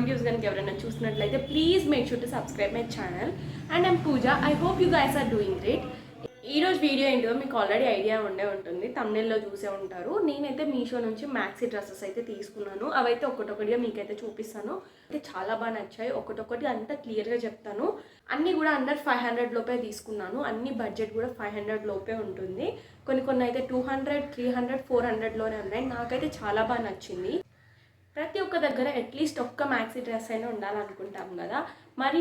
Videos కనుక ఎవరైనా చూసినట్లయితే please make sure to subscribe my channel. And I'm Pooja. I hope you guys are doing great. ఈరోజు video ఏంటో మీకు ఆల్రెడీ ఐడియా ఉండే ఉంటుంది, తమ్నెల్లో చూసే ఉంటారు. నేనైతే మీషో నుంచి మ్యాక్సీ డ్రెస్సెస్ అయితే తీసుకున్నాను. అవైతే ఒక్కొక్కటిగా మీకైతే చూపిస్తాను. అయితే చాలా బాగా నచ్చాయి. ఒక్కొక్కటి అంతా క్లియర్గా చెప్తాను. అన్నీ కూడా అండర్ 500 లోపే తీసుకున్నాను. అన్ని బడ్జెట్ కూడా 500 లోపే ఉంటుంది. కొన్ని అయితే 200, 300, 400లోనే ఉన్నాయి. నాకైతే చాలా బాగా నచ్చింది. ప్రతి ఒక్క దగ్గర అట్లీస్ట్ ఒక్క మ్యాక్సీ డ్రెస్ అయినా ఉండాలనుకుంటాం కదా. మరి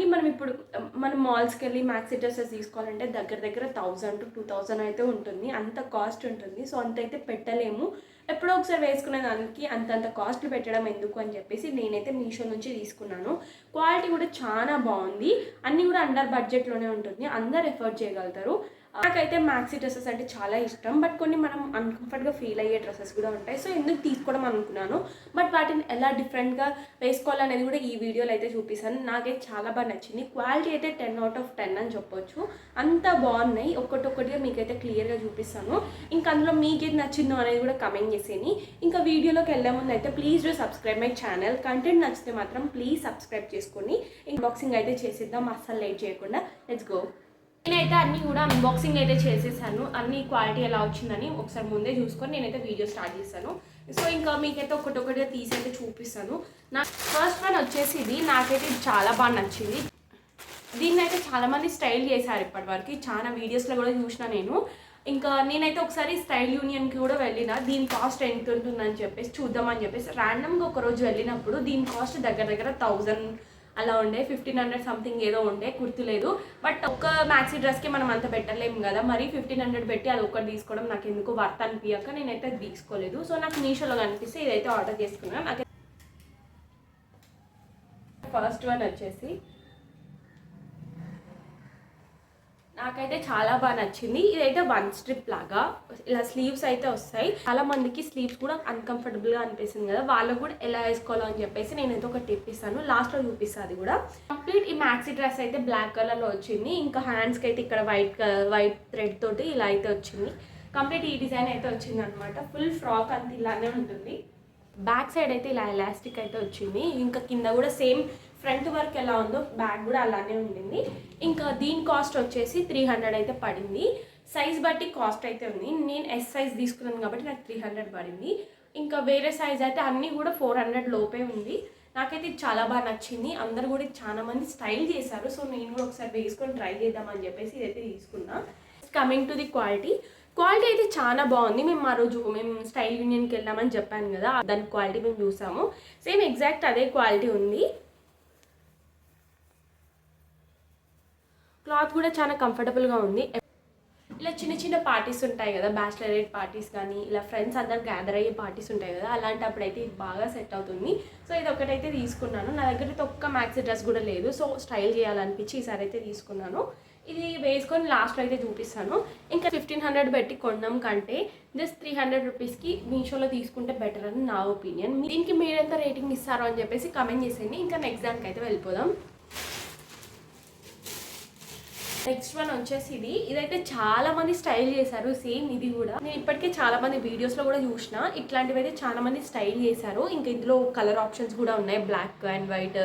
మనం మాల్స్కి వెళ్ళి మ్యాక్సీ డ్రెస్సెస్ తీసుకోవాలంటే దగ్గర 1000 to 2000 అయితే ఉంటుంది. అంత కాస్ట్ ఉంటుంది. సో అంత అయితే పెట్టలేము. ఎప్పుడో ఒకసారి వేసుకునే దానికి అంతంత కాస్ట్లు పెట్టడం ఎందుకు అని చెప్పేసి నేనైతే మీషో నుంచి తీసుకున్నాను. క్వాలిటీ కూడా చాలా బాగుంది. అన్నీ కూడా అండర్ బడ్జెట్లోనే ఉంటుంది. అందరు ఎఫర్ట్ చేయగలుగుతారు. నాకైతే మ్యాక్సీ డ్రెస్సెస్ అంటే చాలా ఇష్టం. బట్ కొన్ని మనం అన్కంఫర్ట్గా ఫీల్ అయ్యే డ్రెస్సెస్ కూడా ఉంటాయి. సో ఎందుకు తీసుకోవడం అనుకున్నాను. బట్ వాటిని ఎలా డిఫరెంట్గా వేసుకోవాలనేది కూడా ఈ వీడియోలో అయితే చూపిస్తాను. నాకైతే చాలా బాగా నచ్చింది. క్వాలిటీ అయితే 10 out of 10 అని చెప్పొచ్చు. అంత బాగున్నాయి. ఒక్కొక్కటిగా మీకైతే క్లియర్గా చూపిస్తాను. ఇంకా అందులో మీకేది నచ్చిందో అనేది కూడా కమెంట్ చేసేయండి. ఇంకా వీడియోలోకి వెళ్ళే ముందు అయితే please do subscribe my channel. Content నచ్చితే మాత్రం ప్లీజ్ సబ్స్క్రైబ్ చేసుకొని అన్బాక్సింగ్ అయితే చేసేద్దాం. అస్సలు లేట్ చేయకుండా లెట్స్ గో. నేనైతే అన్నీ కూడా అన్బాక్సింగ్ అయితే చేసేసాను. అన్ని క్వాలిటీ ఎలా వచ్చిందని ఒకసారి ముందే చూసుకొని నేనైతే వీడియో స్టార్ట్ చేస్తాను. సో ఇంకా మీకైతే ఒక్కొక్కటిగా తీసి అయితే చూపిస్తాను. నా ఫస్ట్ వన్ వచ్చేసి ఇది. నాకైతే ఇది చాలా బాగా నచ్చింది. దీన్ని అయితే చాలామంది స్టైల్ చేశారు ఇప్పటివరకు. చాలా వీడియోస్లో కూడా చూసిన నేను. ఇంకా నేనైతే ఒకసారి స్టైల్ యూనియన్కి కూడా వెళ్ళిన. దీని కాస్ట్ ఎంత ఉంటుందని చెప్పేసి చూద్దామని చెప్పేసి ర్యాండమ్గా ఒకరోజు వెళ్ళినప్పుడు దీని కాస్ట్ దగ్గర 1000 అలా ఉండే. 1500 సంథింగ్ ఏదో ఉండే, గుర్తులేదు. బట్ ఒక్క మ్యాక్సీ డ్రెస్కి మనం అంత పెట్టలేము కదా. మరి 1500 పెట్టి అది ఒక్కటి తీసుకోవడం నాకు ఎందుకు వర్త్ అనిపించక నేనైతే తీసుకోలేదు. సో నాకు మీషోలో కనిపిస్తే ఇదైతే ఆర్డర్ చేసుకున్నాను. నాకు ఫస్ట్ వన్ వచ్చేసి నాకైతే చాలా బాగా నచ్చింది. ఇదైతే 1 strip లాగా ఇలా స్లీవ్స్ అయితే వస్తాయి. చాలా మందికి స్లీవ్స్ కూడా అన్కంఫర్టబుల్గా అనిపిస్తుంది కదా. వాళ్ళకు కూడా ఎలా వేసుకోవాలో అని చెప్పేసి నేనైతే ఒక టిప్ ఇస్తాను. లాస్ట్లో చూపిస్తాను అది కూడా. కంప్లీట్ ఈ మ్యాక్సీ డ్రెస్ అయితే బ్లాక్ కలర్లో వచ్చింది. ఇంకా హ్యాండ్స్కి అయితే ఇక్కడ వైట్ థ్రెడ్ తోటి ఇలా అయితే వచ్చింది. కంప్లీట్ ఈ డిజైన్ అయితే వచ్చింది అనమాట. ఫుల్ ఫ్రాక్ అంత ఇలానే ఉంటుంది. బ్యాక్ సైడ్ అయితే ఇలా ఎలాస్టిక్ అయితే వచ్చింది. ఇంకా కింద కూడా సేమ్ ఫ్రంట్ వర్క్ ఎలా ఉందో బ్యాక్ కూడా అలానే ఉండింది. ఇంకా దీని కాస్ట్ వచ్చేసి 300 అయితే పడింది. సైజ్ బట్టి కాస్ట్ అయితే ఉంది. నేను ఎస్ సైజ్ తీసుకున్నాను కాబట్టి నాకు 300 పడింది. ఇంకా వేరే సైజ్ అయితే అన్నీ కూడా 400 లోపే ఉంది. నాకైతే ఇది చాలా బాగా నచ్చింది. అందరు కూడా చాలా మంది స్టైల్ చేశారు. సో నేను కూడా ఒకసారి వేసుకొని ట్రై చేద్దామని చెప్పేసి ఇదైతే తీసుకున్నా. కమింగ్ టు ది క్వాలిటీ అయితే చాలా బాగుంది. మేము స్టైల్ యూనియన్కి వెళ్ళామని చెప్పాను కదా, దాని క్వాలిటీ మేము చూసాము. సేమ్ ఎగ్జాక్ట్ అదే క్వాలిటీ ఉంది. క్లాత్ కూడా చాలా కంఫర్టబుల్గా ఉంది. ఇలా చిన్న పార్టీస్ ఉంటాయి కదా, బ్యాచిలరేట్ పార్టీస్ కానీ ఇలా ఫ్రెండ్స్ అందరు గ్యాదర్ అయ్యే పార్టీస్ ఉంటాయి కదా, అలాంటప్పుడు అయితే ఇది బాగా సెట్ అవుతుంది. సో ఇది ఒకటైతే తీసుకున్నాను. నా దగ్గర అయితే ఒక్క మ్యాక్సీ డ్రెస్ కూడా లేదు. సో స్టైల్ చేయాలనిపించి ఈసారి అయితే తీసుకున్నాను. ఇది వేసుకొని లాస్ట్లో అయితే చూపిస్తాను. ఇంకా 1500 పెట్టి కొనడం కంటే జస్ట్ 300 రూపీస్కి మీషోలో తీసుకుంటే బెటర్ అని నా ఒపీనియన్. దీనికి మీరు ఎంత రేటింగ్ ఇస్తారో అని చెప్పేసి కమెంట్ చేసేయండి. ఇంకా నెక్స్ట్ దానికి అయితే వెళ్ళిపోదాం. నెక్స్ట్ వన్ వచ్చేసి ఇదైతే చాలా మంది స్టైల్ చేశారు. సేమ్ ఇది కూడా నేను ఇప్పటికే చాలా మంది వీడియోస్లో కూడా చూసిన. ఇట్లాంటివి అయితే చాలా మంది స్టైల్ చేశారు. ఇంకా ఇందులో కలర్ ఆప్షన్స్ కూడా ఉన్నాయి. బ్లాక్ అండ్ వైట్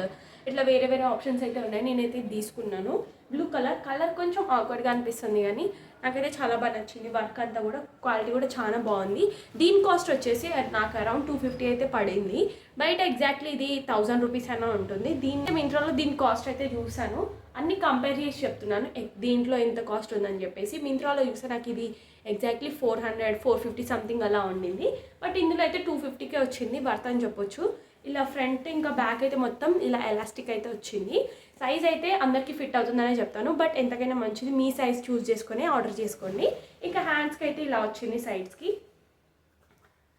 ఇట్లా వేరే ఆప్షన్స్ అయితే ఉన్నాయి. నేనైతే తీసుకున్నాను. బ్లూ కలర్ కొంచెం ఆక్వర్డ్గా అనిపిస్తుంది కానీ నాకైతే చాలా బాగా నచ్చింది. వర్క్ అంతా కూడా క్వాలిటీ కూడా చాలా బాగుంది. దీని కాస్ట్ వచ్చేసి నాకు అరౌండ్ 250 అయితే పడింది. బయట ఎగ్జాక్ట్లీ ఇది 1000 రూపీస్ అయినా ఉంటుంది. మింత్రాలో దీని కాస్ట్ అయితే చూసాను. అన్ని కంపేర్ చేసి చెప్తున్నాను దీంట్లో ఎంత కాస్ట్ ఉందని చెప్పేసి. మింత్రాలో చూస్తే నాకు ఇది ఎగ్జాక్ట్లీ 400, 450 సంథింగ్ అలా ఉండింది. బట్ ఇందులో అయితే 250కే వచ్చింది. వర్త్ అని చెప్పొచ్చు. ఇలా ఫ్రంట్ ఇంకా బ్యాక్ అయితే మొత్తం ఇలా ఎలాస్టిక్ అయితే వచ్చింది. సైజ్ అయితే అందరికీ ఫిట్ అవుతుందనే చెప్తాను. బట్ ఎంతకైనా మంచిది మీ సైజ్ చూస్ చేసుకొని ఆర్డర్ చేసుకోండి. ఇంకా హ్యాండ్స్కి అయితే ఇలా వచ్చింది. సైడ్స్కి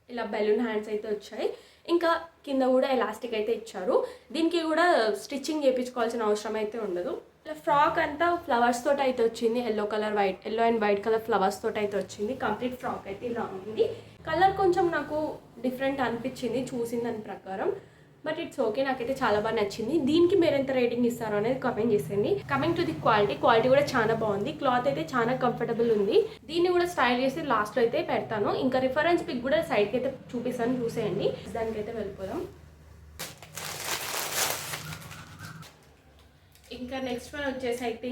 ఇలా బెలూన్ హ్యాండ్స్ అయితే వచ్చాయి. ఇంకా కింద కూడా ఎలాస్టిక్ అయితే ఇచ్చారు. దీనికి కూడా స్టిచ్చింగ్ చేయించుకోవాల్సిన అవసరం అయితే ఉండదు. ఇలా ఫ్రాక్ అంతా ఫ్లవర్స్ తోటి అయితే వచ్చింది. Yellow and white colour flowers తోటి అయితే వచ్చింది. కంప్లీట్ ఫ్రాక్ అయితే ఇలా ఉంది. కలర్ కొంచెం నాకు డిఫరెంట్ అనిపించింది చూసిన దాని ప్రకారం. But it's okay. నాకైతే చాలా బాగా నచ్చింది. దీనికి మీరు ఎంత రేటింగ్ ఇస్తారో అనేది కామెంట్ చేసేయండి. కమింగ్ టు ది క్వాలిటీ కూడా చాలా బాగుంది. క్లాత్ అయితే చాలా కంఫర్టబుల్ ఉంది. దీన్ని కూడా స్టైల్ చేసి లాస్ట్లో అయితే పెడతాను. ఇంకా రిఫరెన్స్ పిక్ కూడా సైడ్కి అయితే చూపిస్తాను, చూసేయండి. దానికైతే వెళ్ళిపోదాం. ఇంకా నెక్స్ట్ వన్ వచ్చేసి అయితే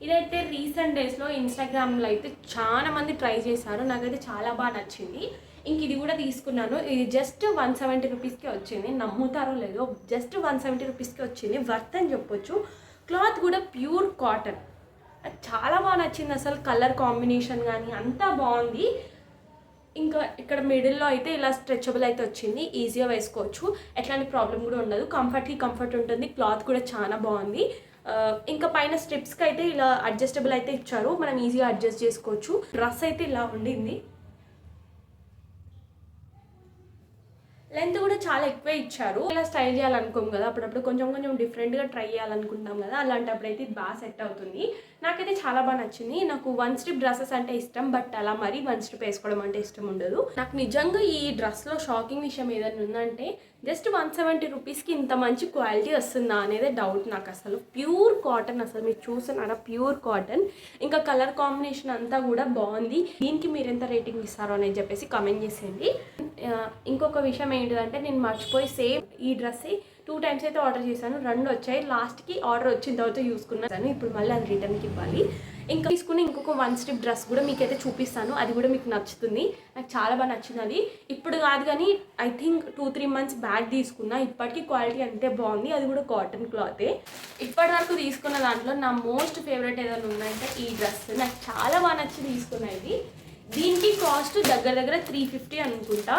ఇదైతే రీసెంట్ డేస్లో ఇన్స్టాగ్రామ్లో అయితే చాలా మంది ట్రై చేశారు, నాకైతే చాలా బాగా నచ్చింది. ఇంక ఇది కూడా తీసుకున్నాను. ఇది జస్ట్ 170 రూపీస్కి వచ్చింది, నమ్ముతారో లేదో జస్ట్ 170 రూపీస్కి వచ్చింది, వర్త్ అని చెప్పొచ్చు. క్లాత్ కూడా ప్యూర్ కాటన్, చాలా బాగా నచ్చింది అసలు. కలర్ కాంబినేషన్ కానీ అంతా బాగుంది. ఇంకా ఇక్కడ మిడిల్లో అయితే ఇలా స్ట్రెచబుల్ అయితే వచ్చింది, ఈజీగా వేసుకోవచ్చు, ఎట్లాంటి ప్రాబ్లం కూడా ఉండదు. కంఫర్ట్ ఉంటుంది, క్లాత్ కూడా చాలా బాగుంది. ఇంకా పైన స్ట్రిప్స్కి అయితే ఇలా అడ్జస్టబుల్ అయితే ఇచ్చారు, మనం ఈజీగా అడ్జస్ట్ చేసుకోవచ్చు. డ్రెస్ అయితే ఇలా ఉండింది, లెంత్ కూడా చాలా ఎక్కువ ఇచ్చారు. ఇలా స్టైల్ చేయాలనుకోం కదా, అప్పుడప్పుడు కొంచెం డిఫరెంట్గా ట్రై చేయాలనుకుంటాం కదా, అలాంటప్పుడు అయితే ఇది బాగా సెట్ అవుతుంది. నాకైతే చాలా బాగా నచ్చింది. నాకు 1 స్ట్రిప్ డ్రెస్సెస్ అంటే ఇష్టం, బట్ అలా మరీ 1 స్ట్రిప్ వేసుకోవడం అంటే ఇష్టం ఉండదు. నాకు నిజంగా ఈ డ్రెస్లో షాకింగ్ విషయం ఏదైనా ఉందంటే జస్ట్ 170 రూపీస్కి ఇంత మంచి క్వాలిటీ వస్తుందా అనేది డౌట్ నాకు అసలు. ప్యూర్ కాటన్, అసలు మీరు చూస్తున్నారా, ప్యూర్ కాటన్. ఇంకా కలర్ కాంబినేషన్ అంతా కూడా బాగుంది. దీనికి మీరు ఎంత రేటింగ్ ఇస్తారో అని చెప్పేసి కమెంట్ చేసేయండి. ఇంకొక విషయం ఏంటిదంటే నేను మర్చిపోయి సేమ్ ఈ డ్రెస్ 2 టైమ్స్ అయితే ఆర్డర్ చేశాను, 2 వచ్చాయి. లాస్ట్కి ఆర్డర్ వచ్చిన తర్వాత చూసుకున్నాను, ఇప్పుడు మళ్ళీ అది రిటర్న్కి ఇవ్వాలి. ఇంకా తీసుకుని ఇంకొక 1 స్ట్రిప్ డ్రెస్ కూడా మీకైతే చూపిస్తాను, అది కూడా మీకు నచ్చుతుంది. నాకు చాలా బాగా నచ్చింది అది. ఇప్పుడు కాదు కానీ ఐ థింక్ 2-3 మంత్స్ బ్యాక్ తీసుకున్నా, ఇప్పటికీ క్వాలిటీ అంతే బాగుంది. అది కూడా కాటన్ క్లాతే. ఇప్పటి వరకు తీసుకున్న దాంట్లో నా మోస్ట్ ఫేవరెట్ ఏదైనా ఉందంటే ఈ డ్రెస్, నాకు చాలా బాగా నచ్చి తీసుకున్నది. దీనికి కాస్ట్ దగ్గర 350 అనుకుంటా.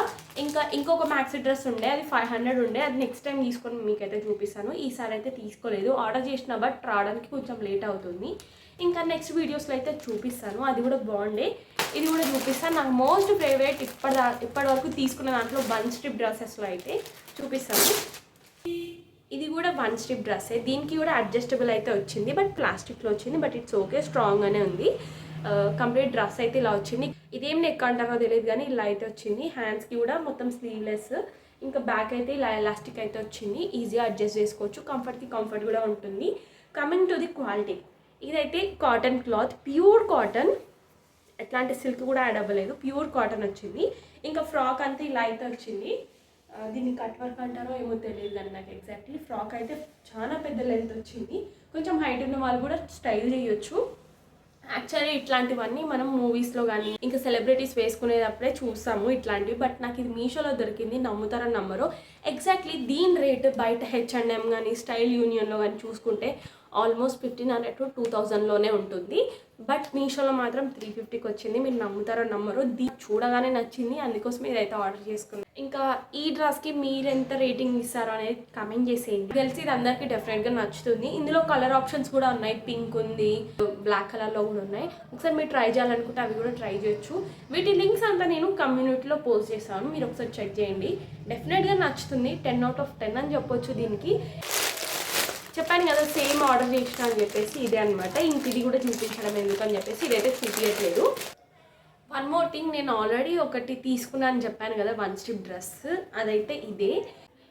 ఇంకొక మ్యాక్సీ డ్రెస్ ఉండే, అది 500 ఉండే, అది నెక్స్ట్ టైం తీసుకొని మీకైతే చూపిస్తాను. ఈసారి అయితే తీసుకోలేదు, ఆర్డర్ చేసిన, బట్ రావడానికి కొంచెం లేట్ అవుతుంది. ఇంకా నెక్స్ట్ వీడియోస్లో అయితే చూపిస్తాను, అది కూడా బాగుండే, ఇది కూడా చూపిస్తాను. నాకు మోస్ట్ ఫేవరెట్ ఇప్పటి వరకు తీసుకున్న దాంట్లో 1 స్ట్రిప్ డ్రెస్సెస్లో అయితే చూపిస్తాను. ఇది కూడా 1 స్ట్రిప్ డ్రెస్సే, దీనికి కూడా అడ్జస్టబుల్ అయితే వచ్చింది, బట్ ప్లాస్టిక్లో వచ్చింది, బట్ ఇట్స్ ఓకే, స్ట్రాంగ్గానే ఉంది. కంప్లీట్ డ్రెస్ అయితే ఇలా వచ్చింది. ఇదేం నెక్ అంటారో తెలియదు కానీ ఇలా అయితే వచ్చింది. హ్యాండ్స్కి కూడా మొత్తం స్లీవ్లెస్, ఇంకా బ్యాక్ అయితే ఇలా ఎలాస్టిక్ అయితే వచ్చింది, ఈజీగా అడ్జస్ట్ చేసుకోవచ్చు. కంఫర్ట్ కూడా ఉంటుంది. కమింగ్ టు ది క్వాలిటీ, ఇదైతే కాటన్ క్లాత్, ప్యూర్ కాటన్, ఎట్లాంటి సిల్క్ కూడా యాడ్ అవ్వలేదు, ప్యూర్ కాటన్ వచ్చింది. ఇంకా ఫ్రాక్ అంతా ఇలా అయితే వచ్చింది. దీన్ని కట్ వర్క్ అంటారో ఏమో తెలియదు కానీ నాకు ఎగ్జాక్ట్లీ. ఫ్రాక్ అయితే చాలా పెద్ద లెంత్ వచ్చింది, కొంచెం హైట్ ఉన్న వాళ్ళు కూడా స్టైల్ చేయొచ్చు. యాక్చువల్లీ ఇట్లాంటివన్నీ మనం మూవీస్లో కానీ ఇంకా సెలబ్రిటీస్ వేసుకునేటప్పుడే చూస్తాము ఇట్లాంటివి, బట్ నాకు ఇది మీషోలో దొరికింది, నమ్ముతారని నమ్మరు. ఎగ్జాక్ట్లీ దీని రేట్ బయట H&M కానీ స్టైల్ యూనియన్లో కానీ చూసుకుంటే ఆల్మోస్ట్ 1500 to 2000లోనే ఉంటుంది, బట్ మీషోలో మాత్రం 350కి వచ్చింది. మీరు నమ్ముతారో నమ్మరు, చూడగానే నచ్చింది, అందుకోసం ఇదైతే ఆర్డర్ చేసుకున్నాను. ఇంకా ఈ డ్రెస్కి మీరు ఎంత రేటింగ్ ఇస్తారో అనేది కమెంట్ చేసేయండి. తెలిసి ఇది అందరికీ డెఫినెట్గా నచ్చుతుంది. ఇందులో కలర్ ఆప్షన్స్ కూడా ఉన్నాయి, పింక్ ఉంది, బ్లాక్ కలర్లో కూడా ఉన్నాయి. ఒకసారి మీరు ట్రై చేయాలనుకుంటే అవి కూడా ట్రై చేయొచ్చు. వీటి లింక్స్ అంతా నేను కమ్యూనిటీలో పోస్ట్ చేస్తాను, మీరు ఒకసారి చెక్ చేయండి. డెఫినెట్గా నచ్చుతుంది, 10 out of 10 అని చెప్పొచ్చు. దీనికి చెప్పాను కదా సేమ్ ఆర్డర్ చేసిన అని చెప్పేసి ఇదే అనమాట. ఇంక ఇది కూడా చూపించడం ఎందుకని చెప్పేసి ఇదైతే చూపించట్లేదు. వన్ మోర్ థింగ్, నేను ఆల్రెడీ ఒకటి తీసుకున్నాను అని చెప్పాను కదా 1 స్ట్రిప్ డ్రెస్, అదైతే ఇదే.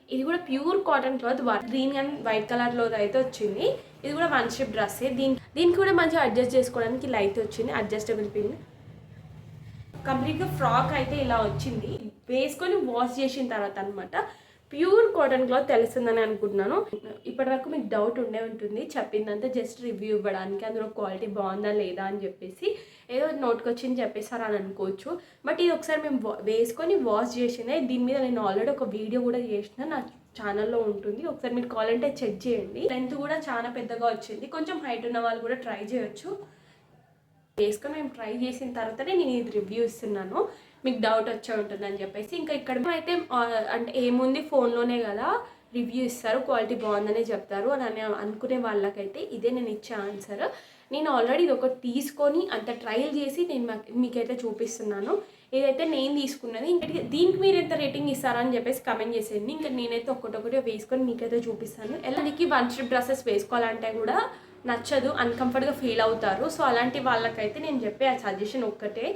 ఇది కూడా pure cotton cloth, green and white కలర్లో అయితే వచ్చింది. ఇది కూడా 1 స్ట్రిప్ డ్రెస్సే. దీనికి కూడా మంచిగా అడ్జస్ట్ చేసుకోవడానికి ఇలా అయితే వచ్చింది, అడ్జస్టబుల్ పిన్. కంప్లీట్గా ఫ్రాక్ అయితే ఇలా వచ్చింది, వేసుకొని వాష్ చేసిన తర్వాత అనమాట. ప్యూర్ కాటన్ క్లాత్ తెలుస్తుందని అనుకుంటున్నాను. ఇప్పటివరకు మీకు డౌట్ ఉండే ఉంటుంది, చెప్పిందంతా జస్ట్ రివ్యూ ఇవ్వడానికి, అందులో క్వాలిటీ బాగుందా లేదా అని చెప్పేసి ఏదో నోట్కి వచ్చింది చెప్పేసారు అని అనుకోవచ్చు. బట్ ఇది ఒకసారి మేము వేసుకొని వాష్ చేసిందే. దీని మీద నేను ఆల్రెడీ ఒక వీడియో కూడా చేసిన, నా ఛానల్లో ఉంటుంది, ఒకసారి మీరు కావాలంటే చెక్ చేయండి. లెంత్ కూడా చాలా పెద్దగా వచ్చింది, కొంచెం హైట్ ఉన్న వాళ్ళు కూడా ట్రై చేయొచ్చు. వేసుకొని మేము ట్రై చేసిన తర్వాతనే నేను ఇది రివ్యూ ఇస్తున్నాను, మీకు డౌట్ వచ్చే ఉంటుందని చెప్పేసి. ఇంకా ఇక్కడ అయితే అంటే ఏముంది, ఫోన్లోనే కదా రివ్యూ ఇస్తారు, క్వాలిటీ బాగుందనే చెప్తారు అని అనుకునే వాళ్ళకైతే ఇదే నేను ఇచ్చే ఆన్సర్. నేను ఆల్రెడీ ఇది ఒకటి తీసుకొని అంత ట్రయల్ చేసి నేను మీకైతే చూపిస్తున్నాను. ఇదైతే నేను తీసుకున్నది. దీనికి మీరు ఎంత రేటింగ్ ఇస్తారా అని చెప్పేసి కమెంట్ చేసేయండి. ఇంకా నేనైతే ఒక్కొక్కటి వేసుకొని మీకైతే చూపిస్తాను. ఎలా నీకు 1 స్ట్రిప్ డ్రెస్సెస్ వేసుకోవాలంటే కూడా నచ్చదు, అన్కంఫర్ట్గా ఫీల్ అవుతారు. సో అలాంటి వాళ్ళకైతే నేను చెప్పే ఆ సజెషన్ ఒక్కటే,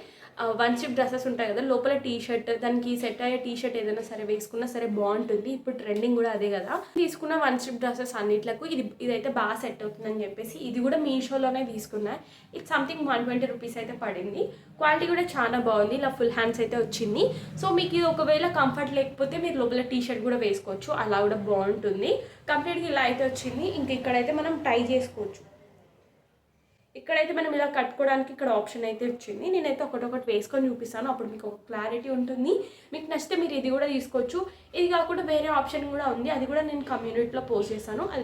వన్ స్ట్రిప్ డ్రెస్సెస్ ఉంటాయి కదా, లోపల టీ షర్ట్, దానికి సెట్ అయ్యే టీ షర్ట్ ఏదైనా సరే వేసుకున్నా సరే బాగుంటుంది. ఇప్పుడు ట్రెండింగ్ కూడా అదే కదా. తీసుకున్న వన్ స్ట్రిప్ డ్రెస్సెస్ అన్నిట్లకు ఇదైతే బాగా సెట్ అవుతుందని చెప్పేసి ఇది కూడా మీషోలోనే తీసుకున్నా. ఇది సంథింగ్ 120 రూపీస్ అయితే పడింది. క్వాలిటీ కూడా చాలా బాగుంది, ఇలా ఫుల్ హ్యాండ్స్ అయితే వచ్చింది. సో మీకు ఇది ఒకవేళ కంఫర్ట్ లేకపోతే మీరు లోపల టీ షర్ట్ కూడా వేసుకోవచ్చు, అలా కూడా బాగుంటుంది. కంప్లీట్గా ఇలా అయితే వచ్చింది. ఇంక ఇక్కడైతే మనం టై చేసుకోవచ్చు. ఇక్కడైతే మనం ఇలా కట్టుకోవడానికి ఇక్కడ ఆప్షన్ అయితే వచ్చింది. నేనైతే ఒకటొకటి వేసుకొని చూపిస్తాను, అప్పుడు మీకు ఒక క్లారిటీ ఉంటుంది. మీకు నచ్చితే మీరు ఇది కూడా తీసుకోవచ్చు. ఇది కాకుండా వేరే ఆప్షన్ కూడా ఉంది, అది కూడా నేను కమ్యూనిటీలో పోస్ట్ చేస్తాను. అది